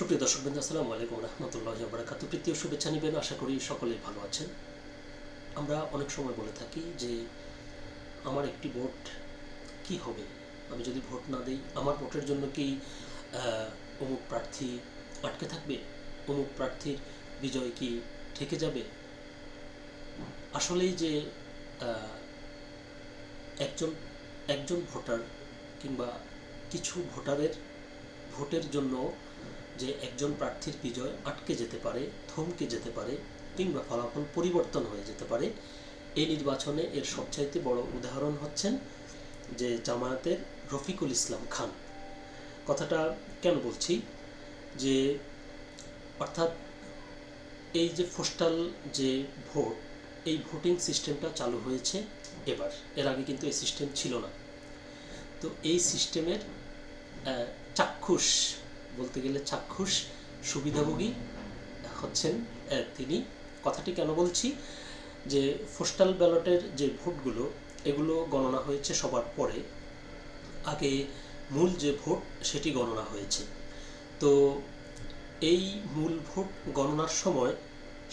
সুপ্রিয় দর্শকবৃন্দ, আসসালামু আলাইকুম রহমতুল্লাহি ওয়া বারাকাতুহু। প্রীতীয় শুভেচ্ছা নিবেন, আশা করি সকলেই ভালো আছেন। আমরা অনেক সময় বলে থাকি যে আমার একটি ভোট কি হবে, আমি যদি ভোট না দিই আমার ভোটের জন্য কি অমুক প্রার্থী আটকে থাকবে, অমুক প্রার্থীর বিজয় কি ঠেকে যাবে। আসলেই যে একজন একজন ভোটার কিংবা কিছু ভোটারের ভোটের জন্য যে একজন প্রার্থীর বিজয় আটকে যেতে পারে, থমকে যেতে পারে কিংবা ফলাফল পরিবর্তন হয়ে যেতে পারে, এই নির্বাচনে এর সবচাইতে বড় উদাহরণ হচ্ছেন যে জামায়াতের রফিকুল ইসলাম খান। কথাটা কেন বলছি, যে অর্থাৎ এই যে পোস্টাল যে ভোট, এই ভোটিং সিস্টেমটা চালু হয়েছে এবার, এর আগে কিন্তু এই সিস্টেম ছিল না। তো এই সিস্টেমের চাক্ষুষ বলতে গেলে চাক্ষুষ সুবিধাভোগী হচ্ছেন তিনি। কথাটি কেন বলছি, যে পোস্টাল ব্যালটের যে ভোটগুলো এগুলো গণনা হয়েছে সবার পরে, আগে মূল যে ভোট সেটি গণনা হয়েছে। তো এই মূল ভোট গণনার সময়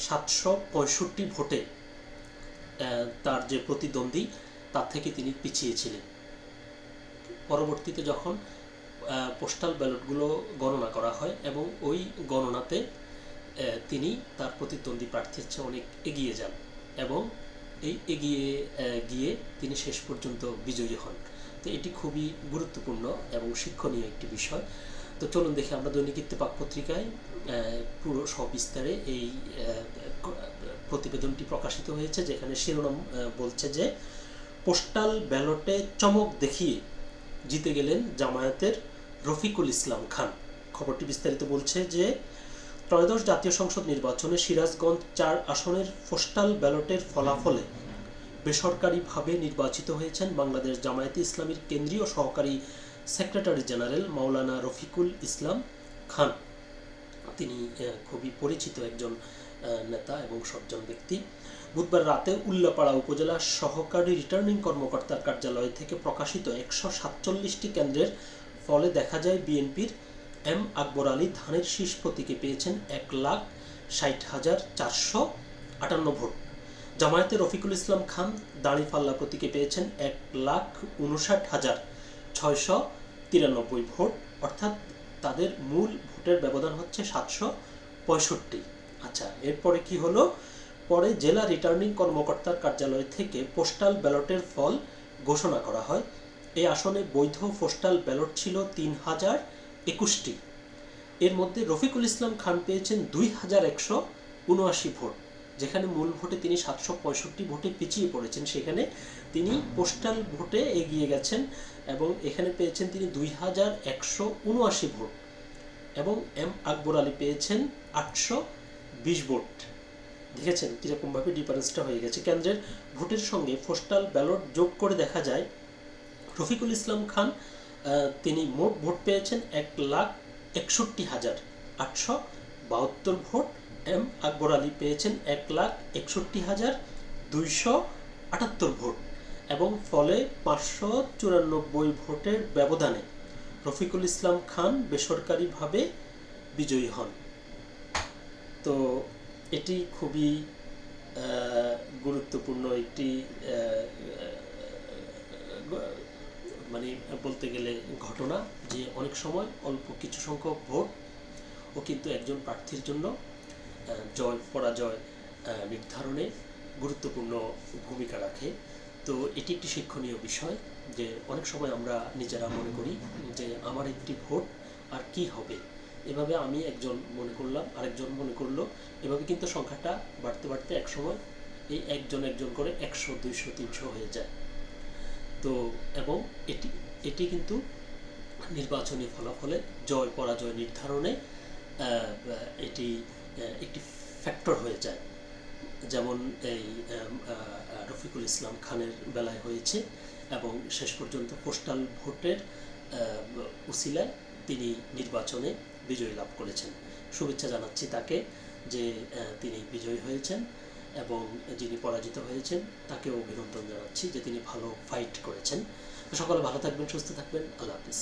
765 ভোটে তার যে প্রতিদ্বন্দ্বী তার থেকে তিনি পিছিয়ে ছিলেন। পরবর্তীতে যখন পোস্টাল ব্যালটগুলো গণনা করা হয় এবং ওই গণনাতে তিনি তার প্রতিদ্বন্দ্বী প্রার্থীর চেয়ে অনেক এগিয়ে যান এবং এই এগিয়ে গিয়ে তিনি শেষ পর্যন্ত বিজয়ী হন। তো এটি খুবই গুরুত্বপূর্ণ এবং শিক্ষণীয় একটি বিষয়। তো চলুন দেখি আমরা দৈনিক ইত্তেফাক পত্রিকায় পুরো সবিস্তারে এই প্রতিবেদনটি প্রকাশিত হয়েছে, যেখানে শিরোনাম বলছে যে পোস্টাল ব্যালটে চমক দেখিয়ে জিতে গেলেন জামায়াতের রফিকুল ইসলাম খান। খবরটি বিস্তারিত বলছে যে ত্রয়োদশ জাতীয় সংসদ নির্বাচনে সিরাজগঞ্জ 4 আসনের পোস্টাল ব্যালটের ফলাফলে বেসরকারিভাবে নির্বাচিত হয়েছেন বাংলাদেশ জামায়াতে ইসলামীর কেন্দ্রীয় সহকারী সেক্রেটারি জেনারেল মাওলানা রফিকুল ইসলাম খান। তিনি খুবই পরিচিত একজন নেতা এবং সজ্জন ব্যক্তি। বুধবার রাতে উল্লাপাড়া উপজেলা সহকারী রিটার্নিং কর্মকর্তার কার্যালয় থেকে প্রকাশিত 147টি কেন্দ্রের ফলে দেখা যায় বিএনপির এম আকবর আলী ধানের শীষ প্রতীকে পেয়েছেন 1,60,458 ভোট। জামায়াতের রফিকুল ইসলাম খান দাঁড়িপাল্লা প্রতীকে পেয়েছেন 1,59,693 ভোট, অর্থাৎ তাদের মূল ভোটের ব্যবধান হচ্ছে 765। আচ্ছা, এরপরে কি হলো, পরে জেলা রিটার্নিং কর্মকর্তার কার্যালয় থেকে পোস্টাল ব্যালটের ফল ঘোষণা করা হয়। এই আসনে বৈধ পোস্টাল ব্যালট ছিল 3,021টি। এর মধ্যে রফিকুল ইসলাম খান পেয়েছেন 2,179 ভোট। যেখানে মূল ভোটে তিনি 765 ভোটে পিছিয়ে পড়েছেন, সেখানে তিনি পোস্টাল ভোটে এগিয়ে গেছেন এবং এখানে পেয়েছেন তিনি 2,179 ভোট এবং এম আকবর আলী পেয়েছেন 820 ভোট। দেখেছেন কীরকমভাবে ডিফারেন্সটা হয়ে গেছে। কেন্দ্রের ভোটের সঙ্গে পোস্টাল ব্যালট যোগ করে দেখা যায় রফিকুল ইসলাম খান তিনি মোট ভোট পেয়েছেন 1,61,872 ভোট, এম আকবর আলী পেয়েছেন 1,61,278 ভোট এবং ফলে 594 ভোটের ব্যবধানে রফিকুল ইসলাম খান বেসরকারিভাবে বিজয়ী হন। তো এটি খুবই গুরুত্বপূর্ণ একটি মানে বলতে গেলে ঘটনা, যে অনেক সময় অল্প কিছু সংখ্যক ভোট ও কিন্তু একজন প্রার্থীর জন্য জয় পরাজয় নির্ধারণে গুরুত্বপূর্ণ ভূমিকা রাখে। তো এটি একটি শিক্ষণীয় বিষয়, যে অনেক সময় আমরা নিজেরা মনে করি যে আমার একটি ভোট আর কি হবে, এভাবে আমি একজন মনে করলাম, আরেকজন মনে করলো, এভাবে কিন্তু সংখ্যাটা বাড়তে বাড়তে একসময় এই একজন করে 100, 200, 300 হয়ে যায়। তো এবং এটি কিন্তু নির্বাচনী ফলাফলে জয় পরাজয় নির্ধারণে এটি একটি ফ্যাক্টর হয়ে যায়, যেমন এই রফিকুল ইসলাম খানের বেলায় হয়েছে এবং শেষ পর্যন্ত পোস্টাল ভোটের উসিলায় তিনি নির্বাচনে বিজয় লাভ করেছেন। শুভেচ্ছা জানাচ্ছি তাকে, যে তিনি বিজয়ী হয়েছেন, এবং যিনি পরাজিত হয়েছেন তাকেও অভিনন্দন জানাচ্ছি যে তিনি ভালো ফাইট করেছেন। সকলে ভালো থাকবেন, সুস্থ থাকবেন। আল্লাহ হাফিজ।